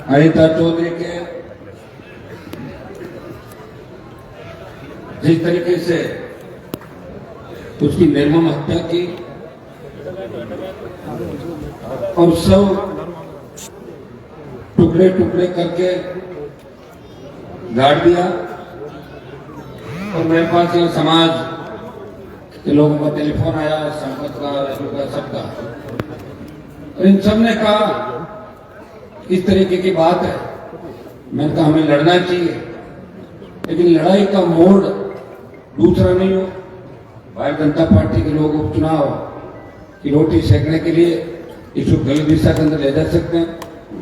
अनिता चौधरी के जिस तरीके से उसकी निर्मम हत्या की और सब टुकड़े टुकड़े करके गाड़ दिया, और मेरे पास यह समाज के लोगों का टेलीफोन आया, संपत का, सबका, और इन सब ने कहा इस तरीके की बात है। मैंने कहा हमें लड़ना चाहिए, लेकिन लड़ाई का मोड़ दूसरा नहीं हो। भारतीय जनता पार्टी के लोग उपचुनाव की रोटी सेकने के लिए इसको गलत दिशा के अंदर ले जा सकते हैं।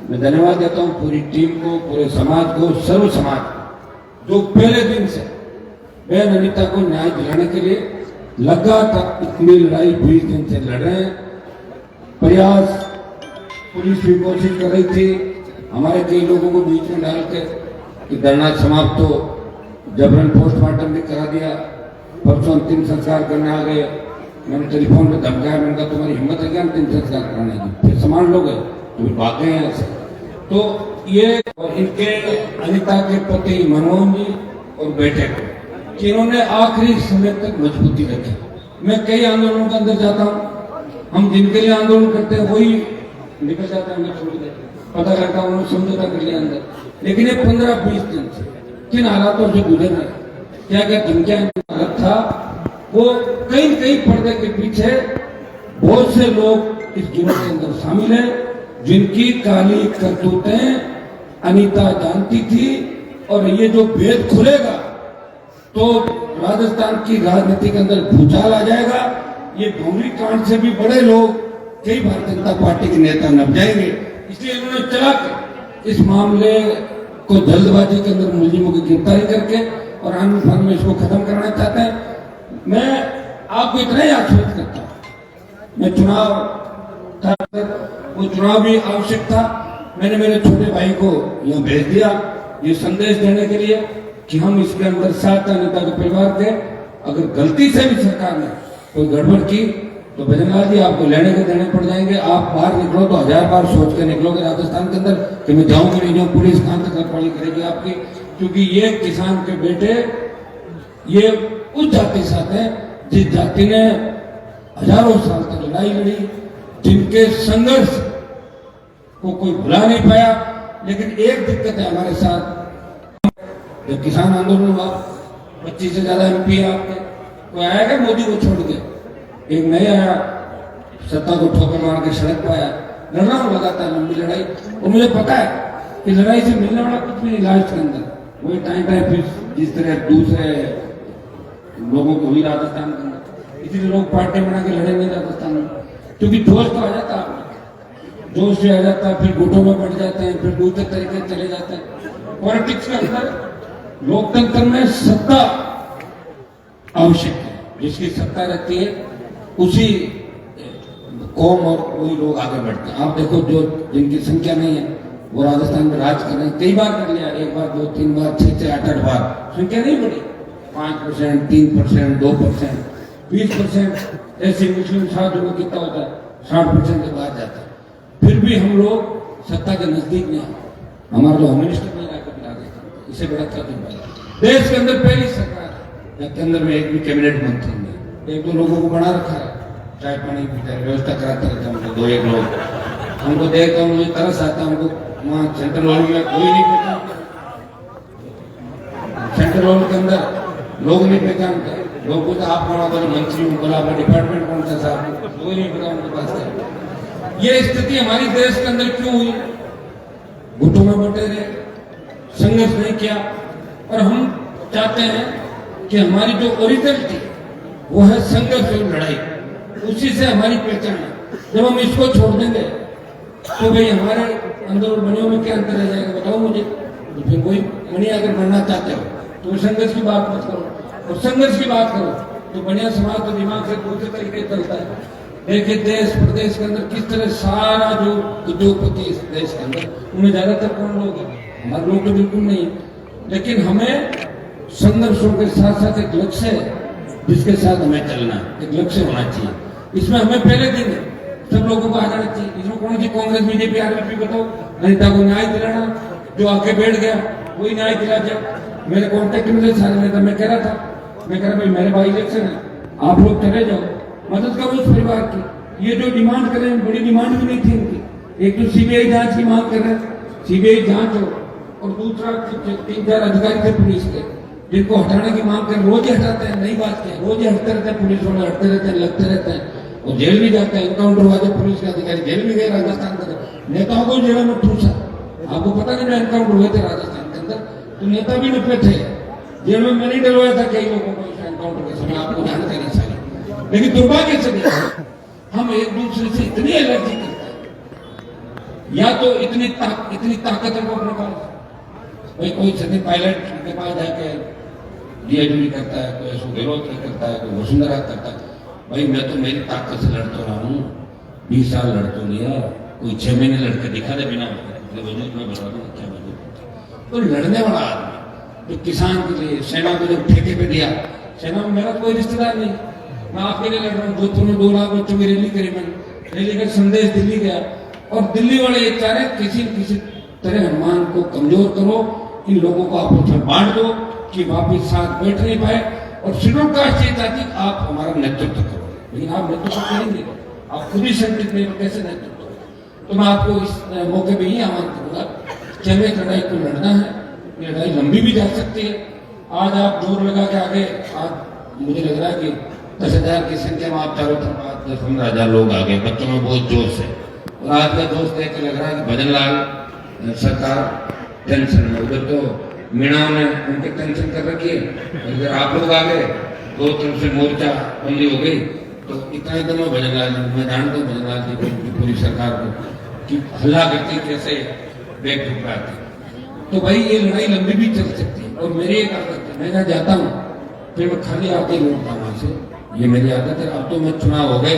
मैं धन्यवाद देता हूं पूरी टीम को, पूरे समाज को, सर्व समाज को, जो पहले दिन से बहन अनिता को न्याय दिलाने के लिए लगातार इतनी लड़ाई 20 दिन से लड़ रहे हैं। प्रयास पुलिस भी कोशिश कर रही थी, हमारे कई लोगों को बीच में डाल के कि धरना समाप्त हो, जबरन पोस्टमार्टम भी करा दिया, परसों अंतिम संस्कार करने आ गए। मैंने टेलीफोन पे धमकाया, मैंने कहा तुम्हारी हिम्मत है क्या अंतिम संस्कार कराने की? फिर समान लोग हैं तो भाग गए हैं ऐसे। तो ये और इनके अनिता के पति मनमोहन जी और बेटे को कि इन्होंने आखिरी समय तक मजबूती रखी। मैं कई आंदोलनों के अंदर जाता हूँ, हम जिनके लिए आंदोलन करते हैं वही निकल जाते हैं, हमें छोड़ देते, पता लगता है उन्होंने समझौता कर लिया अंदर। लेकिन ये 15-20 दिन से किन हालातों से गुजर रहे, क्या क्या धमकियां हालत था, वो कई पर्दे के पीछे बहुत से लोग इस जुर्म के अंदर शामिल हैं, जिनकी काली करतूतें अनिता जानती थी। और ये जो भेद खुलेगा तो राजस्थान की राजनीति के अंदर भूचाल आ जाएगा। ये भूमि कांड से भी बड़े लोग, कई भारतीय जनता पार्टी के नेता नप जाएंगे। इसलिए इन्होंने चला के इस मामले को जल्दबाजी के अंदर मुलजिमों की गिरफ्तारी करके और आन फान में इसको खत्म करना चाहते हैं। मैं आपको इतना ही आश्वस्त करता हूँ, मैं चुनाव था, वो चुनाव भी आवश्यक था। मैंने मेरे छोटे भाई को यहाँ भेज दिया ये संदेश देने के लिए कि हम इसके अंदर साथ अनिता के परिवार के, अगर गलती से भी सरकार ने कोई गड़बड़ की तो भजनलाल जी आपको लेने के देने पड़ जाएंगे। आप बाहर निकलो तो 1000 बार सोच के निकलोगे राजस्थान के अंदर कि मैं जाऊंगी नहीं जाऊँ, पुलिस कहां तक रखवाली करेगी आपकी। क्योंकि ये किसान के बेटे ये उस जाति से आते हैं जिस जाति ने हजारों साल तक लड़ाई लड़ी, जिनके संघर्ष को कोई भुला नहीं पाया। लेकिन एक दिक्कत है हमारे साथ, जब किसान आंदोलन हुआ 25 से ज्यादा MP आपके, कोई आया क्या मोदी को छोड़ के? एक नहीं आया, सत्ता को ठोकर मार के सड़क पर आया। लड़ना लगातार लंबी लड़ाई, और मुझे पता है कि लड़ाई से मिलने वाला कुछ भी नहीं लास्ट के अंदर। वही टाइम फिर जिस तरह दूसरे लोगों को हुई राजस्थान के अंदर, इसीलिए लोग पार्टी बना के लड़ेंगे राजस्थान में, क्योंकि जोश तो आ जाता है, जोश से आ जाता है, फिर गुटों में बढ़ जाते हैं, फिर दूसरे तरीके चले जाते हैं। पॉलिटिक्स के अंदर लोकतंत्र में सत्ता आवश्यक है, जिसकी सत्ता रहती है उसी कौम और वही लोग आगे बढ़ते हैं। आप देखो जो जिनकी संख्या नहीं है वो राजस्थान में राज कर रहे हैं, कई बार कर लिया, 1 बार 2 3 बार 6 से 8 बार, संख्या नहीं बढ़ी। 5%, 3%, 2%, 20% ऐसे मुस्लिम साधु को कितना होता है, 60% के बाद जाता है। फिर भी हम लोग सत्ता के नजदीक नहीं आए, हमारा जो होम मिनिस्टर नहीं रहा कभी राजस्थान, इससे बड़ा क्या देश के अंदर पहली सरकार है जिसके अंदर में एक भी कैबिनेट मंत्री नहीं, 1-2 लोगों को बना रखा है, चाय पानी की व्यवस्था कराते रहते हैं, 2-1 लोग हमको देखता हूँ, मुझे तरस आता है। हमको वहाँ सेंट्रल हॉल में कोई नहीं पहचानता, सेंट्रल हॉल के अंदर लोग नहीं पहचानते, लोग बोलते आप कौन हो, मंत्री हूँ, बोला आपका डिपार्टमेंट कौन सा साहब, कोई नहीं पता उनके पास। ये स्थिति हमारी देश के अंदर क्यों हुई? गुटों में बटे रहे, संघर्ष नहीं किया। और हम चाहते हैं कि हमारी जो ओरिजिनल थी वो है संघर्ष और लड़ाई, उसी से हमारी पहचान है। जब हम इसको छोड़ देंगे तो भाई हमारे अंदर और मणियों में क्या अंतर रह जाएगा, बताओ मुझे। तो फिर कोई मणि अगर बनना चाहते हो तो संघर्ष की बात मत करो, और संघर्ष की बात करो तो बढ़िया समाज तो दिमाग से दूसरे तरीके चलता है। देखिए देश प्रदेश के अंदर किस तरह सारा जो उद्योगपति इस देश के अंदर, उन्हें ज्यादातर कौन लोग हैं, हमारे लोग तो बिल्कुल नहीं है। लेकिन हमें संघर्षों के साथ साथ एक लक्ष्य है जिसके साथ हमें चलना है, एक लक्ष्य होना चाहिए। इसमें हमें पहले दिन सब लोगों को आ जाना चाहिए। इसमें कौन सी कांग्रेस बीजेपी आरएलपी बताओ, नेता को न्याय दिलाना, जो आके बैठ गया वही न्याय दिला जाए। मेरे कॉन्टेक्ट में सारे नेता, मैं कह रहा भाई मेरे भाई इलेक्शन है, आप लोग चले जाओ, मदद करो उस परिवार की। ये जो डिमांड कर रहे हैं बड़ी डिमांड भी नहीं थी इनकी। एक तो सीबीआई जांच की मांग कर रहे हैं, सीबीआई जांच हो, और दूसरा 3-4 अधिकारी थे पुलिस के जिनको हटाने की मांग कर, रोज हटाते हैं, नई बात क्या, रोज हटते रहते हैं, पुलिस वाले हटते रहते हैं, लगते रहते हैं, और जेल भी जाते हैं। एनकाउंटर हुआ जब पुलिस के अधिकारी जेल भी गए राजस्थान के अंदर, नेताओं को जेल में ठूसा। आपको पता नहीं जो एनकाउंटर हुए थे राजस्थान के अंदर, तो नेता भी निपटे थे जेल में। मैंने डलवाया था कई लोगों को एनकाउंटर के समय, आपको जानकारी सारी। लेकिन दुर्भाग्य से हम एक दूसरे से इतनी एलर्जी करते हैं, या तो इतनी ताकत है वो अपने पास। भाई कोई सचिन पायलट के पास जाके डीएडमी करता है, कोई अशोक गहलोत करता है, कोई वसुंधरा करता है। भाई मैं तो मेरी ताकत से लड़ता रहा हूँ, 20 साल लड़ता लिया, कोई 6 महीने लड़के दिखा दे बिना वजूद में बता दूँ क्या वजूद। तो लड़ने वाला आदमी जो किसान के लिए सेना को जब ठेके पे दिया, सेना में मेरा कोई रिश्तेदार नहीं, मैं आपके लिए लड़ रहा हूँ। जोधपुर में 2 लाख बच्चों की रैली करी मैंने, रैली का संदेश दिल्ली गया, और दिल्ली वाले ये चाह रहे किसी न किसी तरह हनुमान को कमजोर करो, इन लोगों को आपस में बांट दो कि वापिस साथ बैठ नहीं पाए। और शेड्यूल कास्ट ये चाहती आप हमारा नेतृत्व करो, लेकिन आप नेतृत्व करेंगे, आप खुद ही संकट में कैसे नेतृत्व। तो मैं आपको इस मौके में ही आह्वान करूंगा कि हमें इस लड़ाई को लड़ना है। ये लड़ाई लंबी भी जा सकती है। आज आप जोर लगा के आगे, आज मुझे लग रहा है कि 10,000 की संख्या में आप चारों तरफ 10-15,000 लोग आ गए, बच्चों में बहुत जोश है। और आज का जोश देख के लग रहा है कि भजन लाल सरकार टेंशन में, उधर तो मीणा ने उनके टेंशन कर रखी है, अगर आप लोग आ गए 2 तरफ से मोर्चा बंदी हो गई, तो इतना एकदम भजन लाल, मैं जानता हूँ भजन लाल जी को, पूरी सरकार को, कि हल्ला करती कैसे बैग ठुकराती। तो भाई ये लड़ाई लंबी भी चल सकती है। और मेरी एक आदत है, मैं जहाँ जाता हूँ फिर मैं खाली आके लौटता हूँ वहाँ से, ये मेरी आदत है। अब तो मैं चुनाव हो गए,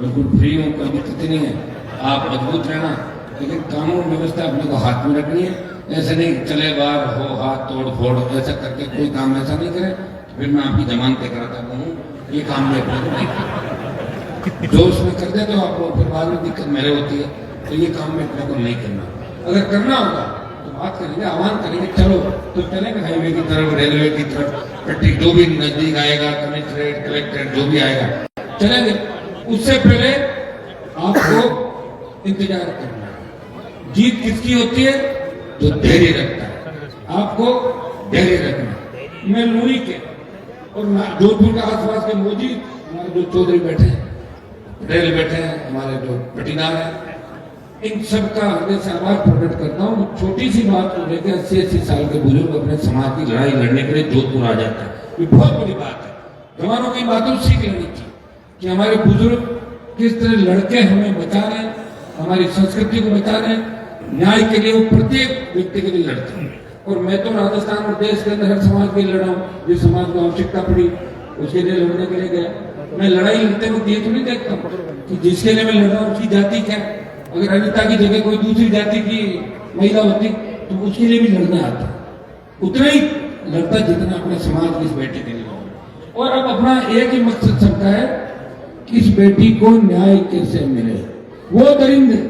बिल्कुल फ्री हूँ, कोई दिक्कत नहीं है, आप मजबूत रहना, लेकिन कानून व्यवस्था अपने को हाथ में रखनी है। ऐसे नहीं चले बार हो हाथ तोड़ फोड़ ऐसा करके कोई काम ऐसा नहीं करे, फिर मैं आपकी जमानत कराता हूँ, ये काम में अपने को नहीं करना। जो उसमें कर दे तो आप लोग फिर बाद में दिक्कत मेरे होती है, तो ये काम में अपने को नहीं करना। अगर करना होगा तो बात करेंगे, आह्वान करेंगे, चलो तो चलेंगे हाईवे की तरफ, रेलवे की तरफ, पट्टी जो भी नजदीक आएगा, कमिश्नरेट कलेक्टर जो भी आएगा चलेंगे। उससे पहले आपको इंतजार करना है। जीत किसकी होती है? जो धैर्य रखता है। आपको धैर्य रखना। मैं लूरी के और जोधपुर के आसपास के मोदी, हमारे जो चौधरी बैठे हैं, पटेल बैठे हैं, हमारे जो पटीदार हैं, इन सबका हृदय से आभार प्रकट करता हूँ। छोटी सी बात को लेकर 80-80 साल के बुजुर्ग अपने समाज की लड़ाई लड़ने के लिए जोधपुर आ जाता है, ये बहुत बड़ी बात है। जवानों की बातों सीख लेनी चाहिए कि हमारे बुजुर्ग किस तरह लड़के हमें बचा रहे हैं, हमारी संस्कृति को बचा रहे हैं, न्याय के लिए वो प्रत्येक व्यक्ति के लिए लड़ते हैं। और मैं तो राजस्थान और देश के अंदर हर समाज के लिए लड़ा हूँ, जिस समाज को आवश्यकता पड़ी उसके लिए लड़ने के लिए गया। मैं लड़ाई लड़ते हुए ये तो नहीं देखता कि जिसके लिए मैं लड़ रहा हूँ उसकी जाति क्या। अगर अनिता की जगह कोई दूसरी जाति की महिला होती तो उसके लिए भी लड़ना आता, उतना ही लड़ता जितना अपने समाज की इस बेटी के लिए। और अब अपना एक ही मकसद सबका है कि इस बेटी को न्याय कैसे मिले। वो दरिंदे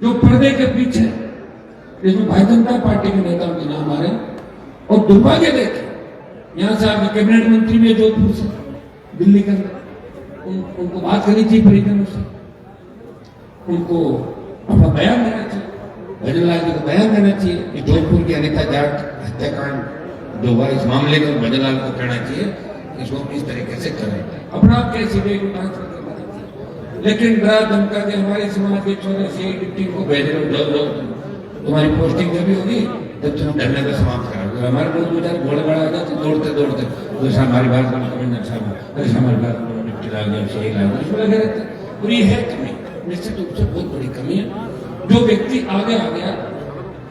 जो पर्दे के पीछे, जिसमें भारतीय जनता पार्टी के नेताओं के नाम आ रहे हैं, और दुर्भाग्य देखे यहाँ से आपके कैबिनेट मंत्री भी जोधपुर से, दिल्ली के अंदर, उनको बात करनी चाहिए परिजनों से, उनको अपना बयान देना चाहिए, भजन लाल जी को बयान देना चाहिए कि जोधपुर की अनिता जाट हत्याकांड जो हुआ इस मामले में भजन लाल को कहना चाहिए इसको इस तरीके से करें, अपना आप कैसे भी ट्रांसफर करना चाहिए। लेकिन डरा धमका के हमारे समाज के छोटे से डिप्टी को भेज रहे हो, जाओ तुम्हारी पोस्टिंग जब भी होगी तब तुम धरने को समाप्त करा। हमारे लोग बेचारे घोड़े बड़ा आ जाते दौड़ते दौड़ते, जैसा हमारी बात ऐसा हमारी बात डिप्टी ला गया, सही ला गया, इसमें लगे रहते। और ये है कमी, निश्चित रूप से बहुत बड़ी कमी है। जो व्यक्ति आगे आ गया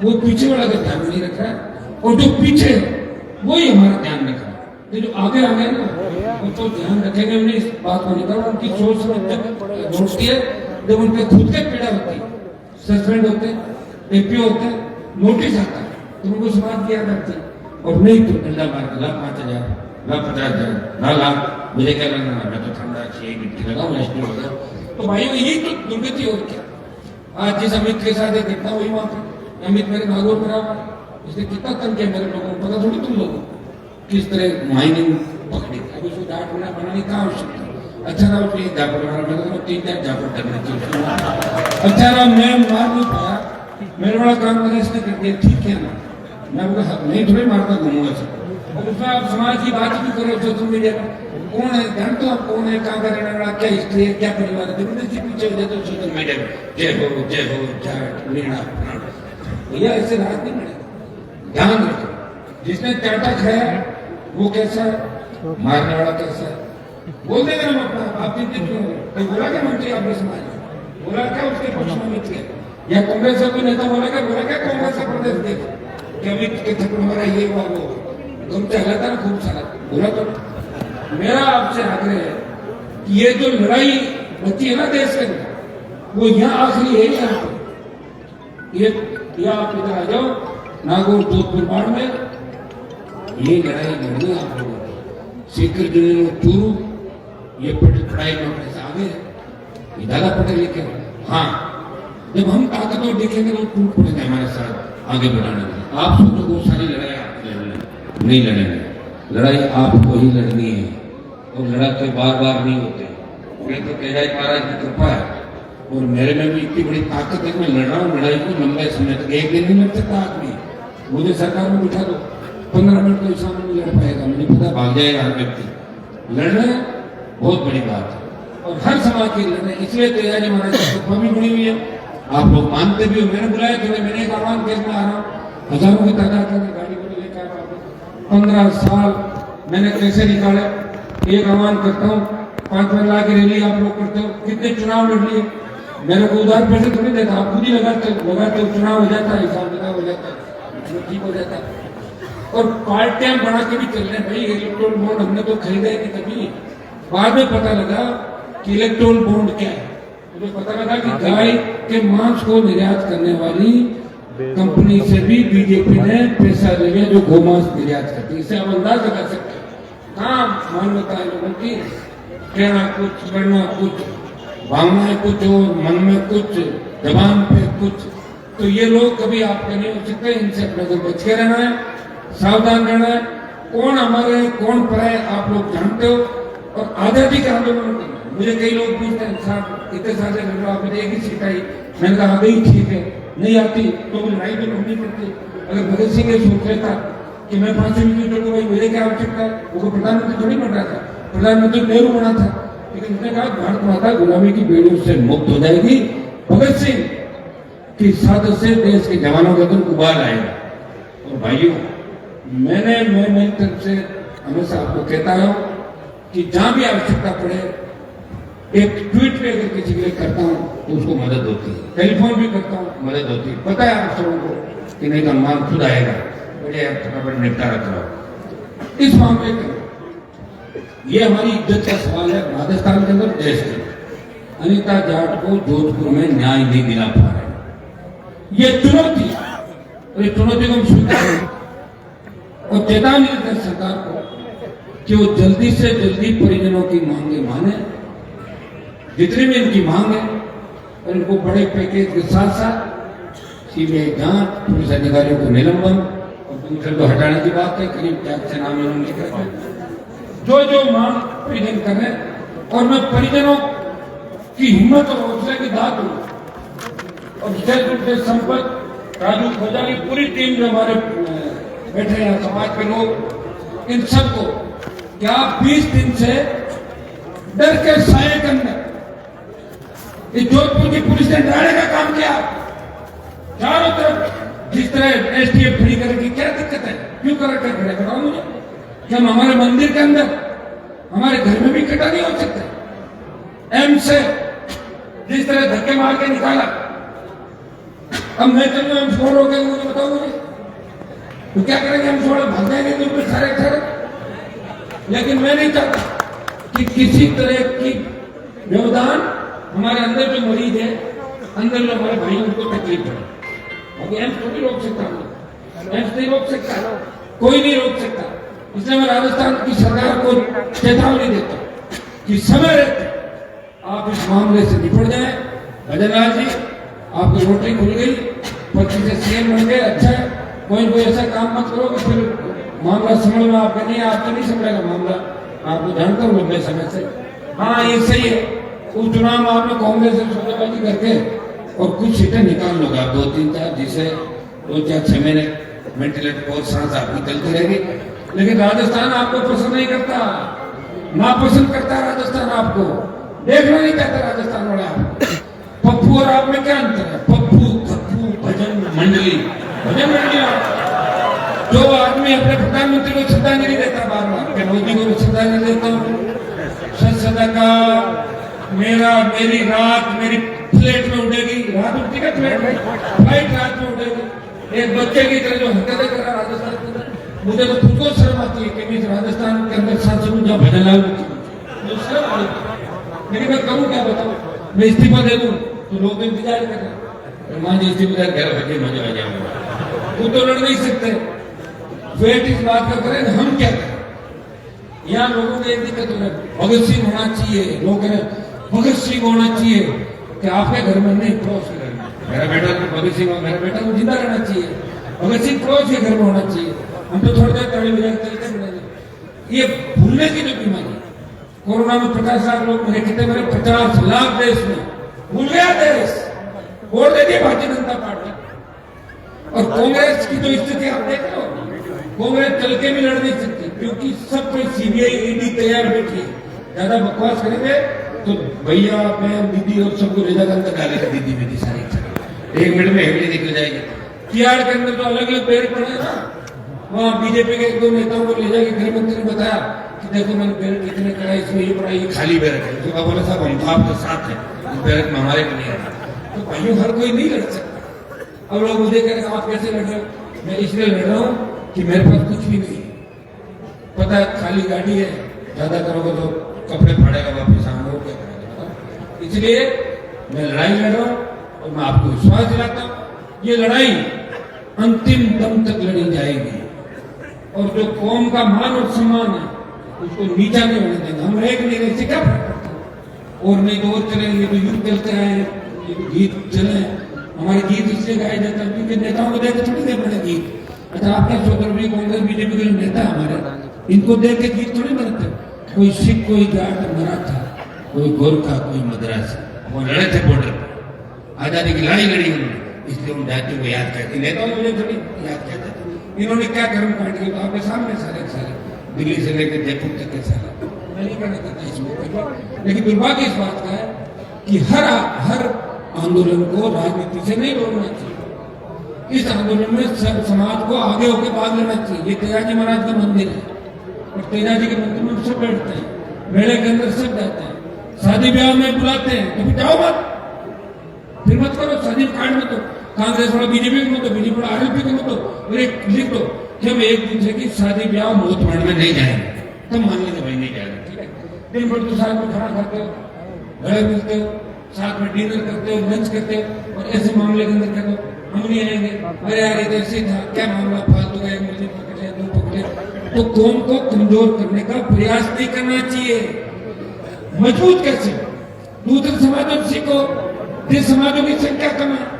वो पीछे वाला का ध्यान नहीं रख रहा है, और जो पीछे है वही हमारा ध्यान रख रहा है। जो आगे आ गए ना वो तो ध्यान रखेंगे, उन्हें इस बात को निकाल, उनकी सोच समझ जब घुसती है, जब उनके खुद के पीड़ा होती है, सस्पेंड होते हैं, एपीओ होते हैं, नोटिस आता है, तो उनको समाज किया करती है। और नहीं तो डंडा मार के 1,50,000, 1,50,000, 1 लाख, मुझे क्या लगना, मैं तो ठंडा 6 गिट्टी लगाऊँ, तो भाइयों यही तो दुर्गति और क्या। आज जिस अमित के साथ एक घटना हुई वहां पर, अमित मेरे नागौर में रहा, इसने कितना तंग किया मेरे लोगों को, पता थोड़ी तुम लोगों को किस तरह माइनिंग पकड़ी। अब उसको डाट बना बनाने की आवश्यकता। अच्छा रहा उसने एक जापर बना, मैंने 3-4 जापर करना चाहिए। अच्छा रहा मैं मार नहीं पाया, मेरे बड़ा काम मैंने इसने कर दिया, ठीक है ना, मैं बोला नहीं थोड़ी मारता घूमूंगा सब। और उसमें आप समाज की बात भी करो सोशल मीडिया पर, कौन है जानते हो आप, कौन है, कहाँ का रहने वाला, क्या हिस्ट्री है, क्या परिवार है, जबरदस्ती पीछे हो जाते हो सोशल मीडिया में, जय हो जाट मीणा। भैया ऐसे रात नहीं मिलेगा, ध्यान रखो। जिसने चाटा खाया वो कैसा है, मारने वाला कैसा है, बोल देगा ना अपना। आप चिंतित क्यों हो? तो बोला क्या मंत्री आपने समाज में, बोला क्या उसके पक्ष में मित्र या कांग्रेस का कोई नेता बोला क्या कांग्रेस का प्रदेश देख कि अभी के थप्पड़ मारा ये हुआ वो, तुम चला था ना खूब सारा बोला। तो मेरा आपसे आग्रह है कि ये जो लड़ाई बची है ना देश के अंदर, वो यहाँ आखिरी है। यहाँ पर ये आप इधर आ जाओ नागौर जोधपुर बाढ़ में, ये लड़ाई लड़नी है आप लोगों को। सीकर जिले में चूरू, ये पढ़ाई में पैसे आगे है, ज्यादा पढ़े लिखे। हाँ, जब हम ताकतवर दिखेंगे तो टूट पड़ेंगे हमारे साथ आगे बढ़ाने के लिए। आप सोचो बहुत सारी लड़ाई आप नहीं लड़ेंगे, लड़ाई आपको ही लड़नी है, और लड़ाते बार बार नहीं होते। ये तो केदारी महाराज की कृपा है, और मेरे में भी इतनी बड़ी ताकत है, मैं लड़ रहा हूँ लड़ाई को लंबे समय तक। एक दिन नहीं लड़ सकता आदमी, मुझे सरकार में बिठा दो 15 मिनट कोई सामने नहीं लड़ पाएगा, मुझे पता भाग जाएगा हर व्यक्ति। लड़ना बहुत बड़ी बात है, और हर समाज की लड़ना, इसलिए केदारी महाराज की कृपा भी बनी हुई है। आप लोग मानते भी हो, मैंने बुलाया तो मैंने एक आह्वान केस में आ रहा हूँ, हजारों की तादाद में गाड़ी को लेकर 15 साल मैंने कैसे निकाले। एक आह्वान करता हूँ, 5 लाख की रैली आप लोग करते हो, कितने चुनाव लड़ लिए, मेरे को उधार पैसे थोड़ी देता, आप खुद ही लगाते हो, चुनाव हो जाता है, हिसाब किताब हो जाता है, ठीक हो जाता है। और पार्टियां बना के भी चल रहे हैं भाई। इलेक्ट्रोल बॉन्ड हमने तो खरीदा ही नहीं कभी, बाद में पता लगा कि इलेक्ट्रोल बॉन्ड क्या है। मुझे पता लगा कि गाय के मांस को निर्यात करने वाली कंपनी से भी बीजेपी ने पैसा ले लिया, जो गोमांस निर्यात करती है। इससे आप अंदाज लगा सकते हैं कहाँ मानवता है लोगों की, कहना कुछ, करना कुछ, भावनाएं कुछ और मन में कुछ, जबान पे कुछ। तो ये लोग कभी आपके नहीं हो सकते, इनसे अपने को बच के रहना है, सावधान रहना है। कौन हमारे कौन पर है आप लोग जानते हो, और आजादी का आंदोलन करना। मुझे कई लोग पूछते हैं साहब इतने साल से लड़ रहा, आपने एक ही सीट आई, मैंने कहा गई ठीक है, नहीं आती तो लड़ाई तो लड़नी पड़ती। अगर भगत सिंह ये सोच लेता कि मैं फांसी में चढ़ूंगा, भाई मुझे क्या आवश्यकता है, वो प्रधानमंत्री थोड़ी बन रहा था, प्रधानमंत्री नेहरू बना था, लेकिन उसने कहा भारत माता गुलामी की बेड़ियों से मुक्त हो जाएगी, भगत सिंह की सादत से देश के जवानों का दिन उबाल आएगा। और भाइयों, मैं मेरी तरफ से हमेशा आपको कहता हूं कि जहां भी आवश्यकता पड़े, एक ट्वीट पे अगर किसी के लिए करता हूं तो उसको मदद होती है, टेलीफोन भी करता हूं मदद होती है। पता है आप सबों को कि नहीं तो मान खुद आएगा, बड़े फटाफट निपटारा कराओ इस मामले का। ये हमारी इज्जत का सवाल है राजस्थान के अंदर, देश के। अनीता जाट को जोधपुर में न्याय नहीं दिला पा रहे, ये चुनौती है, और इस चुनौती को हम स्वीकार और चेतावनी देते हैं सरकार को कि वो जल्दी से जल्दी परिजनों की मांगे माने, जितनी भी इनकी मांग है, और इनको बड़े पैकेज के साथ साथ सीबीआई जांच, पुलिस अधिकारियों को निलंबन, और दूसरे को हटाने की बात है। करीब 4 नाम इन्होंने लिखा, जो मांग परिजन कर रहे हैं। और मैं परिजनों की हिम्मत और हौसले की दाद हूं, और विशेष रूप से संपत, राजू खोजा की पूरी टीम जो हमारे बैठे हैं समाज के लोग, इन सबको क्या 20 दिन से डर के साए के अंदर इस जोधपुर की पुलिस ने डराने का काम किया। चारों तरफ जिस तरह एसटीएफ खड़ी करेगी, क्या दिक्कत है, क्यों करेक्टर खड़े कराओ मुझे। क्या हम हमारे मंदिर के अंदर, हमारे घर में भी इकट्ठा नहीं हो सकते। एम से जिस तरह धक्के मार के निकाला, अब मैं चलूँ एम छोड़ हो गए, मुझे बताओ मुझे तो क्या करेंगे, हम छोड़ भाग जाएंगे तो सारे। लेकिन मैं नहीं चाहता कि किसी तरह की व्यवधान हमारे अंदर जो मरीज है, अंदर जो हमारे भाई उनको तकलीफ पड़े। अभी एम्स थोड़ी रोक सकता हूँ, एम्स नहीं रोक सकता, कोई नहीं रोक सकता। इसलिए मैं राजस्थान की सरकार को चेतावनी देता हूँ कि समय रहते आप इस मामले से निपट जाए। भजनलाल जी, आपकी रोटी खुल गई, 25 से सीएम बन गए, अच्छा है। कोई ऐसा काम मत करो कि फिर मामला समझ में आपका नहीं, आपका नहीं समझेगा मामला, आपको जानता हूँ लंबे समय से। हाँ, ये सही है, उस चुनाव में आपने कांग्रेस से सौदेबाजी करके और कुछ सीटें निकाल लोगे आप, 2 3 4, जिसे 2 4 6 महीने वेंटिलेटर बहुत सांस आपकी चलती रहेगी। लेकिन राजस्थान आपको पसंद नहीं करता, नापसंद करता है राजस्थान, आपको देखना नहीं चाहता राजस्थान वाले आपको। पप्पू और आप में क्या अंतर है? पप्पू, पप्पू, भजन मंडली, भजन मंडली। जो आदमी अपने प्रधानमंत्री को श्रद्धांजलि देता बार बार, मैं मोदी को भी श्रद्धांजलि देता हूँ, सदा का मेरी रात मेरी फ्लैट में उड़ेगी, रात उठती है फ्लैट में, फ्लाइट रात में उड़ेगी। एक बच्चे की तरह जो हरकतें कर रहा राजस्थान के अंदर, मुझे तो खुद को शर्म आती है कि मैं राजस्थान के अंदर सांसद हूँ जहाँ भजनलाल लेकिन मैं करूँ क्या बताऊँ? मैं इस्तीफा दे दूँ तो लोग इंतजार कर रहे हैं, मान जी इस्तीफा घर बच्चे मजे आ जाएंगे, वो तो लड़ नहीं सकते। वेट इस बात का करें, हम क्या करें? यहाँ लोगों को एक दिक्कत हो रहा है, भगत सिंह होना चाहिए, लोग कह रहे भगत सिंह होना चाहिए कि आपके घर में नहीं, पड़ोस के घर में। मेरा बेटा तो भगत सिंह, मेरा बेटा को जिंदा रहना चाहिए, भगत सिंह पड़ोस के घर में होना चाहिए। हम तो थोड़ी देर ताली बजा के चलते रहेंगे। ये भूलने की जो बीमारी, कोरोना में 50 लाख लोग मरे, कितने मरे? 50 लाख देश में, भूल गया देश, वोट दे दिए भारतीय जनता पार्टी। और कांग्रेस की जो स्थिति आप देख लो, कांग्रेस चल के भी लड़ नहीं सकती क्योंकि सब कोई सीबीआई ईडी तैयार बैठी है। ज्यादा बकवास करेंगे तो भैया बहन दीदी और सबको ले जाकर अंदर डालेगा, दीदी बेटी सारी 1 मिनट में हेवली निकल जाएगी। तिहाड़ के अंदर तो अलग अलग पेड़ पड़े ना, वहाँ बीजेपी के 1-2 नेताओं को ले जाके गृह मंत्री ने बताया कि देखो मैंने बैरक कितने करा, इसमें ये पड़ा, ये खाली बैरक है। उसका बोला साहब हम तो आपके साथ हैं, इस बैरक में हमारे को नहीं आता। तो भाइयों हर कोई नहीं लड़ सकता। अब लोग मुझे कह रहे आप कैसे लड़ रहे हो? मैं इसलिए लड़ रहा हूँ कि मेरे पास कुछ भी नहीं, पता है खाली गाड़ी है, ज्यादा करोगे तो कपड़े फाड़ेगा वापिस, हम लोग क्या करेंगे? इसलिए मैं लड़ाई लड़ रहा हूँ और मैं आपको विश्वास दिलाता हूँ ये लड़ाई अंतिम दम तक लड़ी जाएगी। और जो कौम का मान और सम्मान है उसको नीचा नहीं होने देंगे। हम एक नहीं रहे क्या और नहीं तो और चले, ये तो युद्ध चलते हैं, ये तो गीत चले, हमारे गीत इसलिए गाए जाते हैं क्योंकि नेताओं को देख थोड़ी देर बने गीत। अच्छा, आपके सोचो कांग्रेस बीजेपी के नेता हमारे, इनको देख के गीत थोड़ी बनते। कोई सिख, कोई जाट, मराठा, कोई गोरखा, कोई मद्रासी, वो लड़े थे बॉर्डर पर, आजादी की लड़ाई लड़ी उन्होंने, इसलिए उन जातियों को याद करते, नेताओं को थोड़ी याद करते थे। इन्होंने क्या कर्म कांड किया आपके सामने सारे दिल्ली से लेकर जयपुर तक के सारे, मैं नहीं कहना चाहता इसमें, लेकिन दुर्भाग्य इस बात का है कि हर आंदोलन को राजनीति से नहीं जोड़ना चाहिए। इस आंदोलन में सब समाज को आगे होकर भाग लेना चाहिए। ये तेजाजी महाराज का मंदिर है और तेजाजी के मंदिर में सब बैठते हैं, मेले के अंदर सब जाते हैं, शादी ब्याह में बुलाते हैं, कभी जाओ मत, फिर मत करो शादी कांड में। तो कांग्रेस वाला बीजेपी में, तो बीजेपी वाला आरएलपी में, तो लिख दो कि हम एक दूसरे की शादी ब्याह मौत मार में नहीं जाएंगे, तब मान लेंगे भाई नहीं जाएगा, ठीक है। दिन भर तो साथ में खाना खाते हो, गले मिलते हो, साथ में डिनर करते हो, लंच करते हो, और ऐसे मामले के अंदर कहते हो हम नहीं आएंगे, अरे यार इधर से था क्या मामला, फालतू का मुझे पकड़े, दो पकड़े। तो कौम को कमजोर करने का प्रयास नहीं करना चाहिए, मजबूत कैसे? दूसरे समाजों से सीखो, जिस समाजों की संख्या कम है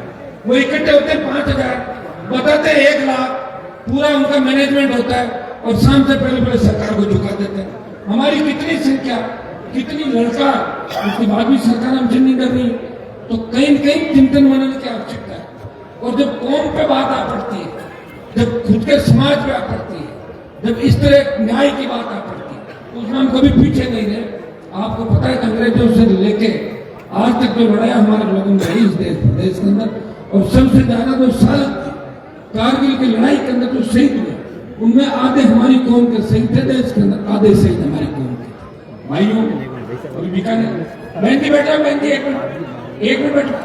वो इकट्ठे होते हैं 5000, बताते हैं 1 लाख, पूरा उनका मैनेजमेंट होता है और शाम से पहले सरकार को झुका देते हैं। हमारी कितनी संख्या, कितनी लड़का, उसके बाद भी सरकार हमसे नहीं कर रही, तो कहीं न कहीं चिंतन बनाने की आवश्यकता है। और जब कौम पे बात आ पड़ती है, जब खुद के समाज पे आ पड़ती है, जब इस तरह न्याय की बात आ पड़ती है, तो उसमें हम कभी पीछे नहीं रहे। आपको पता है अंग्रेजों से लेके आज तक जो लड़ाई हमारे लोगों ने रही इस देश के अंदर, और सबसे ज्यादा जो शहादत थी कारगिल की लड़ाई के अंदर जो शहीद हुए, उनमें आधे हमारी कौम के शहीद थे, देश के अंदर आधे शहीद हमारी कौम के भाइयों। और बीकानेर बहन जी बैठा, बहन जी एक मिनट बैठो,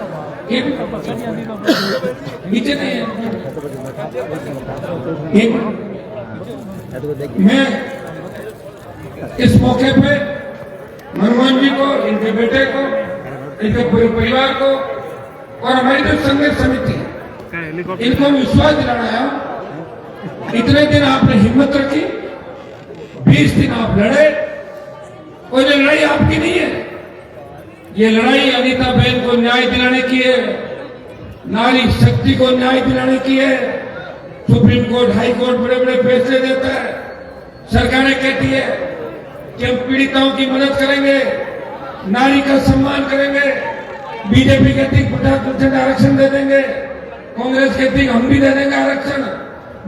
नीचे नहीं है, एक मिनट। मैं इस मौके पे मनमोहन जी को, इनके बेटे को, इनके पूरे परिवार को और हमारी जो संघर्ष समिति है इनको विश्वास दिलाना है। इतने दिन आपने हिम्मत रखी, 20 दिन आप लड़े, और ये लड़ाई आपकी नहीं है, ये लड़ाई अनीता बहन को न्याय दिलाने की है, नारी शक्ति को न्याय दिलाने की है। सुप्रीम कोर्ट, हाई कोर्ट बड़े बड़े फैसले देता है, सरकारें कहती है कि हम पीड़िताओं की मदद करेंगे, नारी का सम्मान करेंगे। बीजेपी कहती 50% आरक्षण दे देंगे, कांग्रेस कहती हम भी दे देंगे आरक्षण।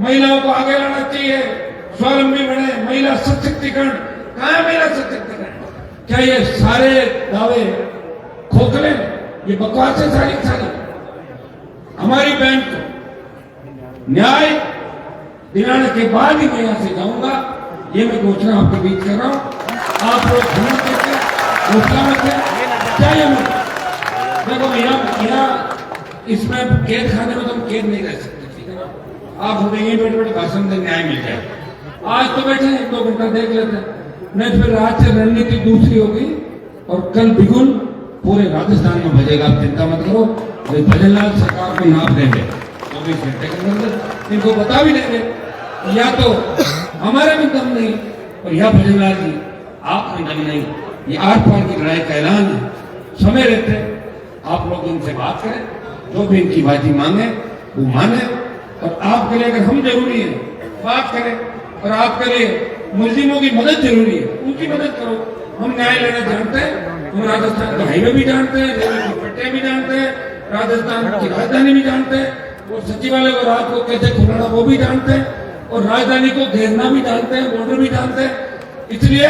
महिलाओं को आगे लाना चाहिए, स्वावलंबी बने, महिला सशक्तिकरण। कहां है महिला सशक्तिकरण? क्या ये सारे दावे खोखले, ये बकवास है सारी? हमारी बहन को न्याय दिलाने के बाद ही मैं यहां से जाऊंगा, ये मैं घोषणा आपके बीच कर रहा हूं। आप लोग हिम्मत करके घोषणा मत है, चाहिए मुझे। देखो यहाँ इसमें कैद खाने में तो हम कैद नहीं रह सकते, ठीक है ना? आप हमें यही बैठे बैठे भाषण दें, न्याय मिल जाए। आज तो बैठे 1-2 घंटा देख लेते हैं, नहीं फिर रात से रणनीति दूसरी होगी और कल बिगुल पूरे राजस्थान में बजेगा। आप चिंता मत करो, भजनलाल सरकार को नाप देंगे 24 घंटे के अंदर, इनको बता भी देंगे। या तो हमारे में दम नहीं और या भजनलाल जी आप में दम नहीं। ये आर पार की लड़ाई का ऐलान है, समय रहते आप लोग इनसे बात करें, जो भी इनकी बाजी मांगे वो माने। और आपके लिए अगर हम जरूरी है बात करें, और आपके लिए मुलजिमों की मदद जरूरी है, उनकी मदद करो। हम न्याय लेना जानते हैं, हम राजस्थान का हाईवे भी जानते हैं, रेलवे की पट्टियां भी जानते हैं, राजस्थान की राजधानी भी जानते हैं, और सचिवालय को रात को कैसे खुलाना वो भी जानते हैं, और राजधानी को घेरना भी जानते हैं, बॉर्डर भी जानते हैं। इसलिए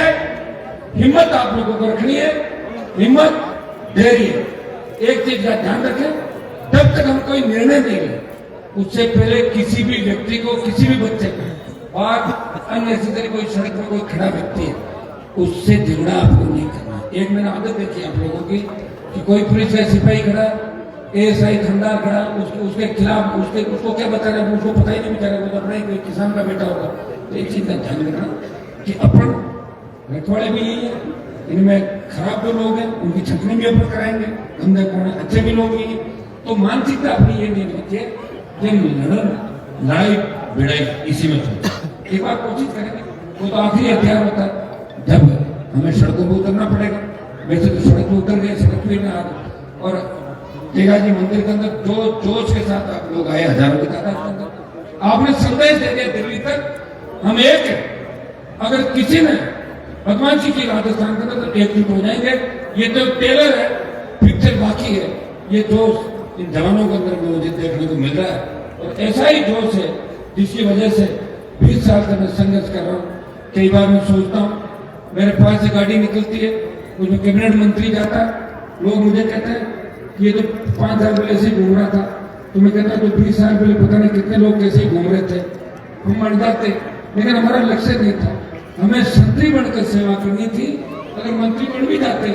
हिम्मत आप लोगों को रखनी है, हिम्मत, धैर्य। एक चीज का ध्यान रखें, जब तक हम कोई निर्णय नहीं ले, उससे पहले किसी भी व्यक्ति को, किसी भी बच्चे को, और अननेसेसरी कोई सड़क पर कोई खड़ा व्यक्ति है, उससे झगड़ा आपको नहीं करना। एक मैंने आदत देखी आप लोगों की कि कोई पुलिस या सिपाही खड़ा, एएसआई खंडार खड़ा, उसके खिलाफ उसको क्या बता रहे हैं, उसको पता ही नहीं बेचारा, वो अपना ही कोई किसान का बेटा होगा। तो एक चीज का ध्यान रखना कि अपन रखवाड़े भी यही है, इनमें खराब जो लोग हैं उनकी छटनी भी अपन कराएंगे, गंदे कोने अच्छे भी लोग ही। तो मानसिकता अपनी ये नहीं रखिए कि लड़ाई भिड़ाई इसी में चलती। एक बार कोशिश करेंगे, वो तो आखिरी हथियार होता है जब हमें सड़कों पर उतरना पड़ेगा। वैसे तो सड़क पर उतर गए, सड़क पे ना। और तेगाजी मंदिर के अंदर जो जोश के साथ आप लोग आए, हजारों की तादाद के अंदर, आपने संदेश दे दिया दिल्ली तक हम एक है। अगर किसी ने बदमाशी की राजस्थान के अंदर तो एकजुट हो जाएंगे। ये तो टेलर है, पिक्चर बाकी है। ये जोश इन जवानों के अंदर मुझे देखने को मिल रहा है, और ऐसा ही जोश है जिसकी वजह से 20 साल से मैं संघर्ष कर रहा हूँ। कई बार मैं सोचता हूँ, मेरे पास से गाड़ी निकलती है, उसमें कैबिनेट मंत्री जाता है, लोग मुझे कहते हैं कि ये तो 5 साल पहले से घूम रहा था। तो मैं कहता तो 20 साल पहले पता नहीं कितने लोग कैसे घूम रहे थे, हम मर जाते। लेकिन हमारा लक्ष्य नहीं था, हमें मंत्री बनकर सेवा करनी थी। अगर मंत्री बन भी जाते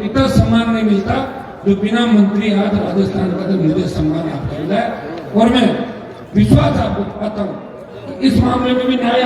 इतना सम्मान नहीं मिलता जो बिना मंत्री आज राजस्थान का, तो मुझे सम्मान आपको मिला है। और मैं विश्वास आपको पाता हूँ कि इस मामले में भी न्याय